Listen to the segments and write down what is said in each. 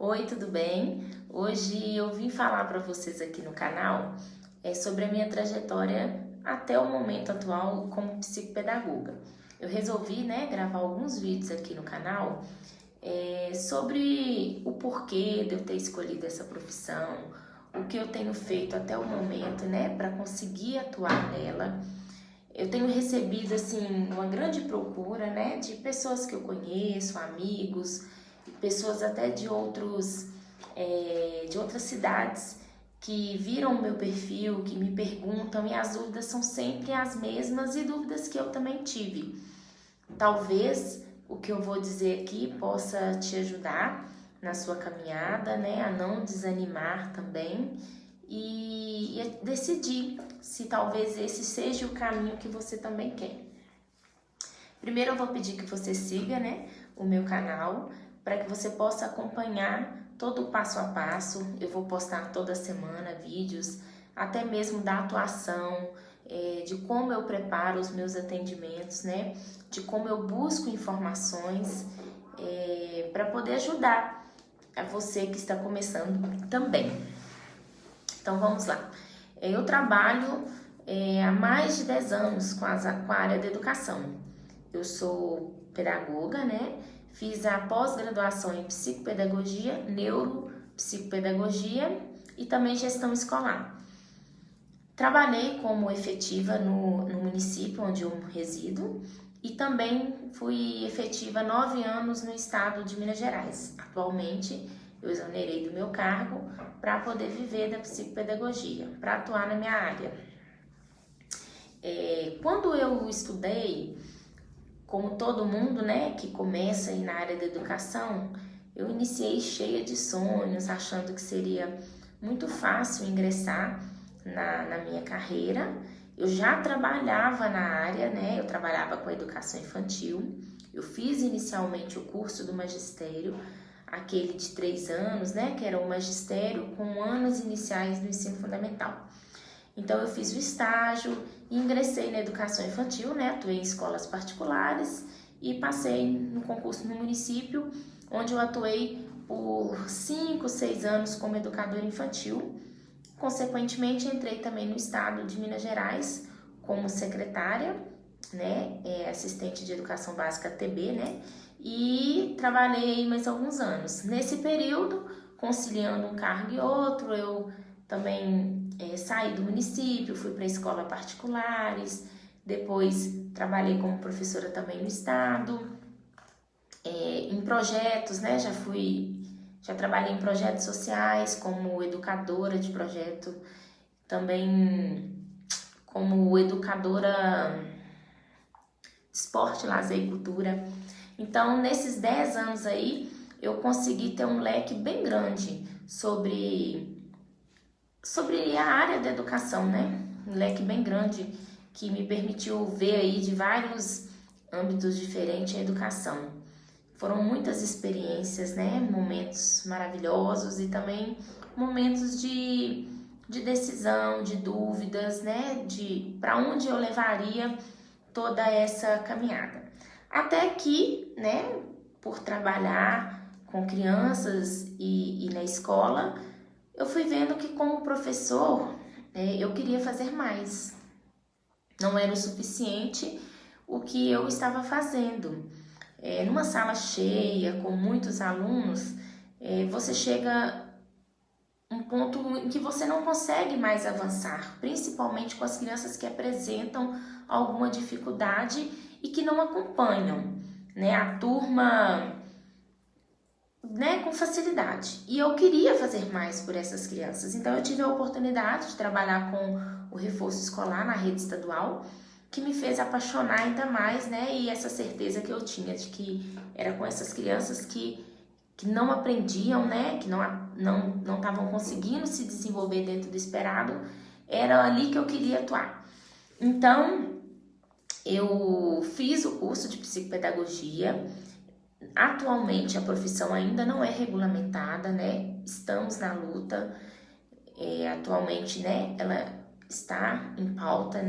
Oi, tudo bem? Hoje eu vim falar para vocês aqui no canal sobre a minha trajetória até o momento atual como psicopedagoga. Eu resolvi, gravar alguns vídeos aqui no canal sobre o porquê de eu ter escolhido essa profissão, o que eu tenho feito até o momento, para conseguir atuar nela. Eu tenho recebido assim uma grande procura, de pessoas que eu conheço, amigos, pessoas até de outras cidades que viram o meu perfil, que me perguntam, e as dúvidas são sempre as mesmas e dúvidas que eu também tive. Talvez o que eu vou dizer aqui possa te ajudar na sua caminhada, a não desanimar também e decidir se talvez esse seja o caminho que você também quer. Primeiro eu vou pedir que você siga, o meu canal, para que você possa acompanhar todo o passo a passo. Eu vou postar toda semana vídeos, até mesmo da atuação, de como eu preparo os meus atendimentos, de como eu busco informações para poder ajudar a você que está começando também. Então vamos lá. Eu trabalho há mais de 10 anos com a área da educação. Eu sou pedagoga, Fiz a pós-graduação em psicopedagogia, neuropsicopedagogia e também gestão escolar. Trabalhei como efetiva no município onde eu resido e também fui efetiva 9 anos no estado de Minas Gerais. Atualmente, eu exonerei do meu cargo para poder viver da psicopedagogia, para atuar na minha área. Quando eu estudei, como todo mundo, que começa aí na área da educação, eu iniciei cheia de sonhos, achando que seria muito fácil ingressar na minha carreira. Eu já trabalhava na área, eu trabalhava com a educação infantil. Eu fiz inicialmente o curso do magistério, aquele de 3 anos, que era o magistério com anos iniciais do ensino fundamental. Então eu fiz o estágio e ingressei na educação infantil, atuei em escolas particulares e passei no concurso no município, onde eu atuei por 5, 6 anos como educadora infantil. Consequentemente, entrei também no estado de Minas Gerais como secretária, assistente de educação básica TB, e trabalhei mais alguns anos. Nesse período, conciliando um cargo e outro, eu também saí do município, fui para escolas particulares, depois trabalhei como professora também no estado, em projetos, já trabalhei em projetos sociais como educadora de projeto, também como educadora de esporte, lazer e cultura. Então, nesses 10 anos aí, eu consegui ter um leque bem grande sobre a área da educação, Um leque bem grande que me permitiu ver aí de vários âmbitos diferentes a educação. Foram muitas experiências, Momentos maravilhosos e também momentos de decisão, de dúvidas, De para onde eu levaria toda essa caminhada. Até que, por trabalhar com crianças e na escola, eu fui vendo que como professor, eu queria fazer mais. Não era o suficiente o que eu estava fazendo. Numa sala cheia, com muitos alunos, você chega um ponto em que você não consegue mais avançar, principalmente com as crianças que apresentam alguma dificuldade e que não acompanham, a turma, com facilidade. E eu queria fazer mais por essas crianças. Então eu tive a oportunidade de trabalhar com o reforço escolar na rede estadual, que me fez apaixonar ainda mais, e essa certeza que eu tinha de que era com essas crianças que não aprendiam, que não estavam conseguindo se desenvolver dentro do esperado, era ali que eu queria atuar. Então, eu fiz o curso de psicopedagogia. Atualmente, a profissão ainda não é regulamentada, Estamos na luta. Atualmente, ela está em pauta,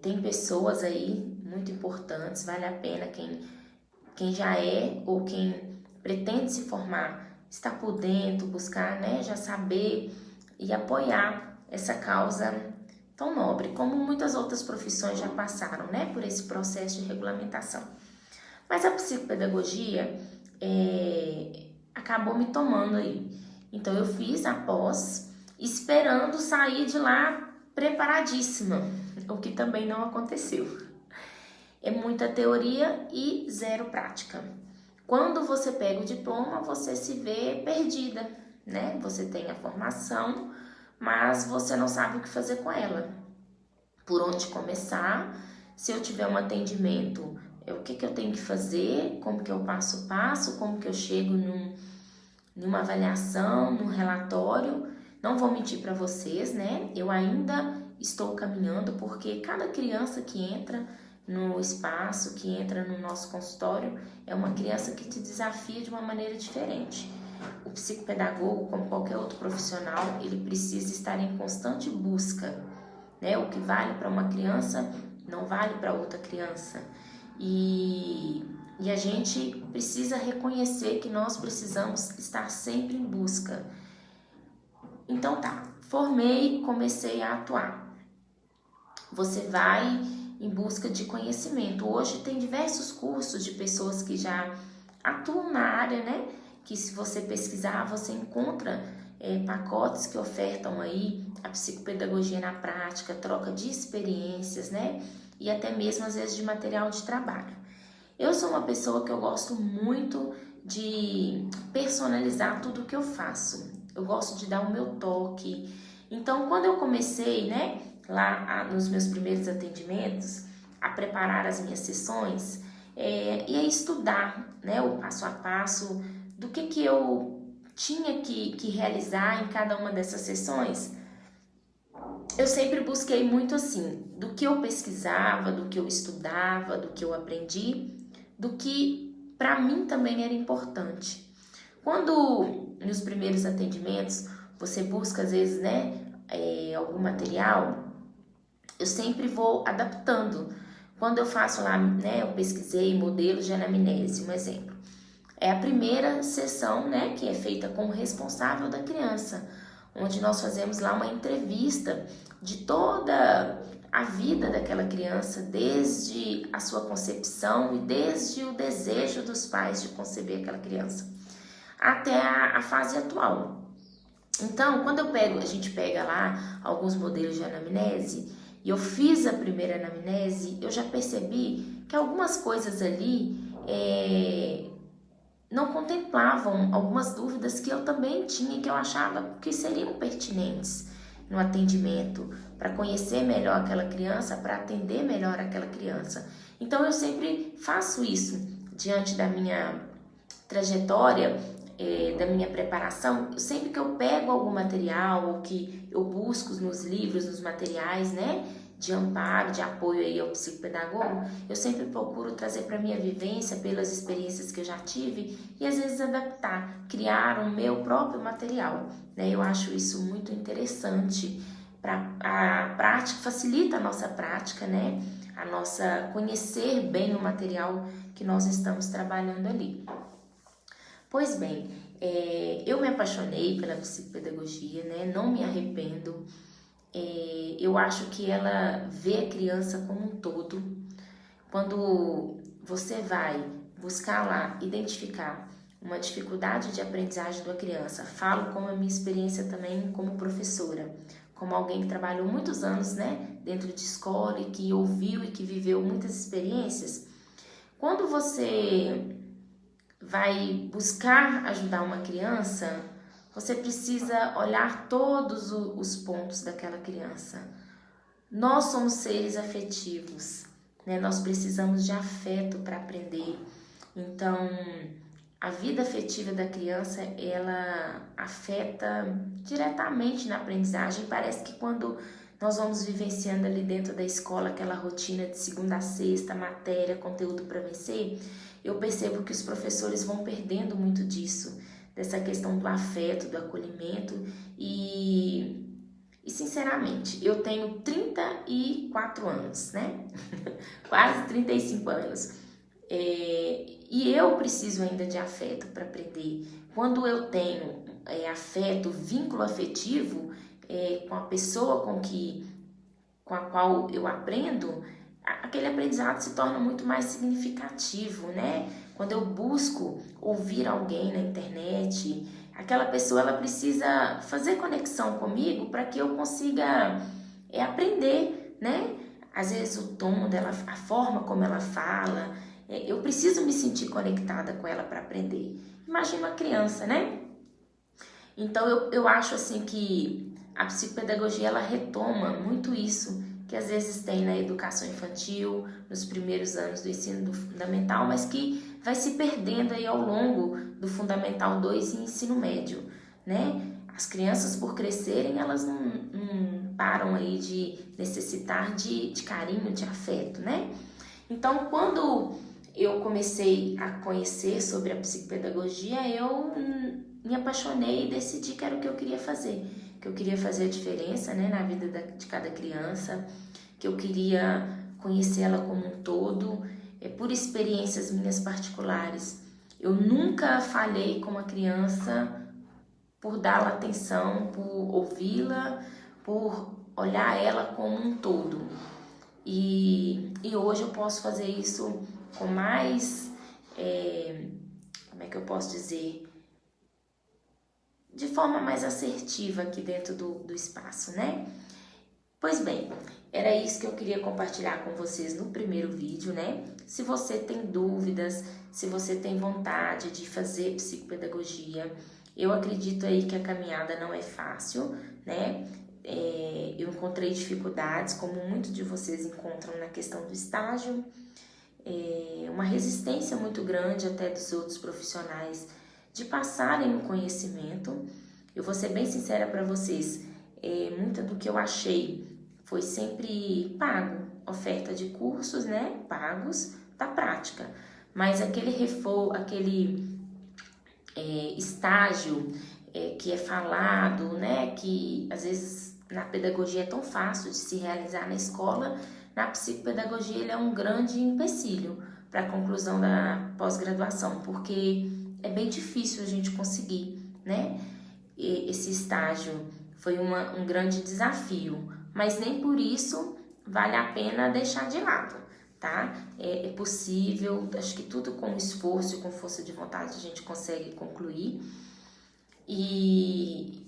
tem pessoas aí muito importantes, vale a pena quem já é ou quem pretende se formar, estar por dentro, buscar, né, já saber e apoiar essa causa tão nobre, como muitas outras profissões já passaram, né, por esse processo de regulamentação. Mas a psicopedagogia acabou me tomando aí. Então eu fiz a pós, esperando sair de lá preparadíssima, o que também não aconteceu. É muita teoria e zero prática. Quando você pega o diploma, você se vê perdida, né? Você tem a formação, mas você não sabe o que fazer com ela. Por onde começar? Se eu tiver um atendimento, o que eu tenho que fazer? Como que eu passo o passo? Como que eu chego numa avaliação, num relatório? Não vou mentir para vocês, né? Eu ainda estou caminhando, porque cada criança que entra no espaço, que entra no nosso consultório, é uma criança que te desafia de uma maneira diferente. O psicopedagogo, como qualquer outro profissional, ele precisa estar em constante busca, né? O que vale para uma criança não vale para outra criança. E a gente precisa reconhecer que nós precisamos estar sempre em busca. Então tá, formei, comecei a atuar. Você vai em busca de conhecimento. Hoje tem diversos cursos de pessoas que já atuam na área, né? Que se você pesquisar, você encontra pacotes que ofertam aí a psicopedagogia na prática, troca de experiências, né? E até mesmo às vezes de material de trabalho. Eu sou uma pessoa que eu gosto muito de personalizar tudo que eu faço. Eu gosto de dar o meu toque. Então, quando eu comecei, né, lá nos meus primeiros atendimentos, a preparar as minhas sessões e a estudar, né, o passo a passo do que eu tinha que realizar em cada uma dessas sessões, eu sempre busquei muito assim, do que eu pesquisava, do que eu estudava, do que eu aprendi, do que para mim também era importante. Quando nos primeiros atendimentos você busca às vezes, né, algum material, eu sempre vou adaptando. Quando eu faço lá, né, eu pesquisei modelos de anamnese, um exemplo. É a primeira sessão, né, que é feita com o responsável da criança, onde nós fazemos lá uma entrevista de toda a vida daquela criança, desde a sua concepção e desde o desejo dos pais de conceber aquela criança, até a fase atual. Então, quando a gente pega lá alguns modelos de anamnese, e eu fiz a primeira anamnese, eu já percebi que algumas coisas ali não contemplavam algumas dúvidas que eu também tinha, que eu achava que seriam pertinentes no atendimento, para conhecer melhor aquela criança, para atender melhor aquela criança. Então eu sempre faço isso diante da minha trajetória, da minha preparação. Sempre que eu pego algum material, ou que eu busco nos livros, nos materiais, né, de amparo, de apoio aí ao psicopedagogo, eu sempre procuro trazer para minha vivência, pelas experiências que eu já tive, e às vezes adaptar, criar o meu próprio material, né? Eu acho isso muito interessante. A prática facilita a nossa prática, né? A nossa conhecer bem o material que nós estamos trabalhando ali. Pois bem, eu me apaixonei pela psicopedagogia, né? Não me arrependo. Eu acho que ela vê a criança como um todo. Quando você vai buscar lá, identificar uma dificuldade de aprendizagem da criança, falo como a minha experiência também como professora, como alguém que trabalhou muitos anos, né, dentro de escola e que ouviu e que viveu muitas experiências. Quando você vai buscar ajudar uma criança, você precisa olhar todos os pontos daquela criança. Nós somos seres afetivos, né? Nós precisamos de afeto para aprender. Então, a vida afetiva da criança, ela afeta diretamente na aprendizagem. Parece que quando nós vamos vivenciando ali dentro da escola aquela rotina de segunda a sexta, matéria, conteúdo para vencer, eu percebo que os professores vão perdendo muito disso, dessa questão do afeto, do acolhimento e sinceramente, eu tenho 34 anos, né? Quase 35 anos. E eu preciso ainda de afeto para aprender. Quando eu tenho afeto, vínculo afetivo com a pessoa com a qual eu aprendo, aquele aprendizado se torna muito mais significativo, né? Quando eu busco ouvir alguém na internet, aquela pessoa ela precisa fazer conexão comigo para que eu consiga aprender, né? Às vezes o tom dela, a forma como ela fala, eu preciso me sentir conectada com ela para aprender. Imagina uma criança, né? Então eu acho assim que a psicopedagogia ela retoma muito isso que às vezes tem na educação infantil, nos primeiros anos do ensino fundamental, mas que vai se perdendo aí ao longo do Fundamental 2 e ensino médio, né? As crianças, por crescerem, elas não param aí de necessitar de carinho, de afeto, né? Então, quando eu comecei a conhecer sobre a psicopedagogia, eu me apaixonei e decidi que era o que eu queria fazer. Que eu queria fazer a diferença, né, na vida de cada criança, que eu queria conhecer ela como um todo, por experiências minhas particulares. Eu nunca falhei com uma criança por dar-la atenção, por ouvi-la, por olhar ela como um todo. E hoje eu posso fazer isso com mais, como é que eu posso dizer? De forma mais assertiva aqui dentro do espaço, né? Pois bem, era isso que eu queria compartilhar com vocês no primeiro vídeo, né? Se você tem dúvidas, se você tem vontade de fazer psicopedagogia, eu acredito aí que a caminhada não é fácil, né? Eu encontrei dificuldades, como muitos de vocês encontram na questão do estágio, uma resistência muito grande até dos outros profissionais de passarem o conhecimento. Eu vou ser bem sincera para vocês, muito do que eu achei foi sempre pago, oferta de cursos, né, pagos da prática, mas aquele estágio que é falado, né, que às vezes na pedagogia é tão fácil de se realizar na escola, na psicopedagogia ele é um grande empecilho para a conclusão da pós-graduação, porque é bem difícil a gente conseguir, né? Esse estágio foi um grande desafio, mas nem por isso vale a pena deixar de lado, tá? É possível, acho que tudo com esforço e com força de vontade a gente consegue concluir. E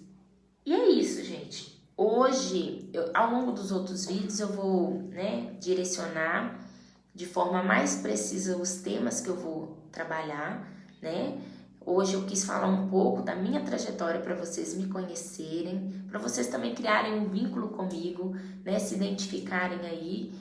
é isso, gente. Hoje, ao longo dos outros vídeos, eu vou, né, direcionar de forma mais precisa os temas que eu vou trabalhar, né? Hoje eu quis falar um pouco da minha trajetória para vocês me conhecerem, para vocês também criarem um vínculo comigo, né? Se identificarem aí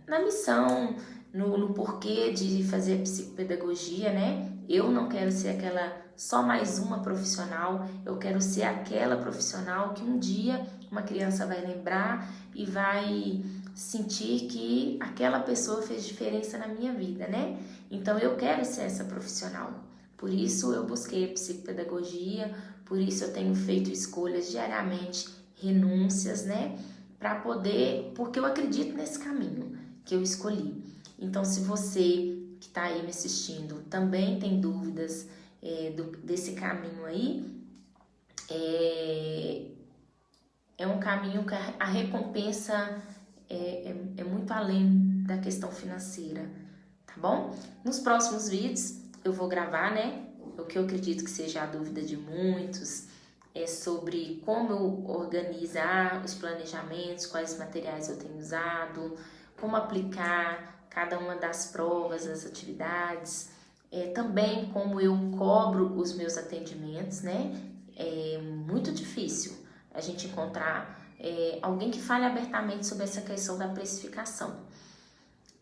na missão, no porquê de fazer psicopedagogia, né? Eu não quero ser aquela só mais uma profissional, eu quero ser aquela profissional que um dia uma criança vai lembrar e vai sentir que aquela pessoa fez diferença na minha vida, né? Então eu quero ser essa profissional. Por isso eu busquei a psicopedagogia, por isso eu tenho feito escolhas diariamente, renúncias, né? Para poder, porque eu acredito nesse caminho que eu escolhi. Então, se você que está aí me assistindo também tem dúvidas desse caminho aí, é um caminho que a recompensa é muito além da questão financeira, tá bom? Nos próximos vídeos eu vou gravar, né? O que eu acredito que seja a dúvida de muitos é sobre como eu organizar os planejamentos, quais materiais eu tenho usado, como aplicar cada uma das provas, das atividades, também como eu cobro os meus atendimentos, né? É muito difícil a gente encontrar alguém que fale abertamente sobre essa questão da precificação.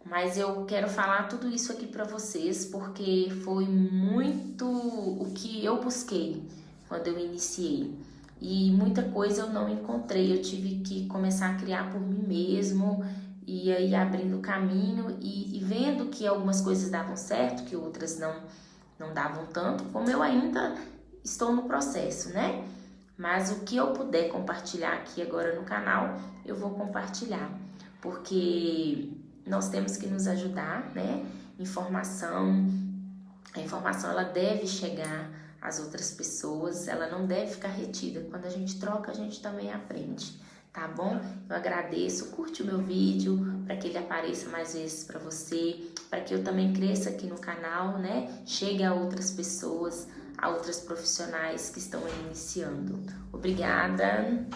Mas eu quero falar tudo isso aqui para vocês porque foi muito o que eu busquei quando eu iniciei. E muita coisa eu não encontrei, eu tive que começar a criar por mim mesmo e aí abrindo caminho e vendo que algumas coisas davam certo, que outras não davam tanto, como eu ainda estou no processo, né? Mas o que eu puder compartilhar aqui agora no canal, eu vou compartilhar, porque nós temos que nos ajudar, né? informação. A informação ela deve chegar às outras pessoas, ela não deve ficar retida. Quando a gente troca, a gente também aprende, tá bom? Eu agradeço, curte o meu vídeo para que ele apareça mais vezes para você, para que eu também cresça aqui no canal, né? Chegue a outras pessoas, a outras profissionais que estão aí iniciando. Obrigada!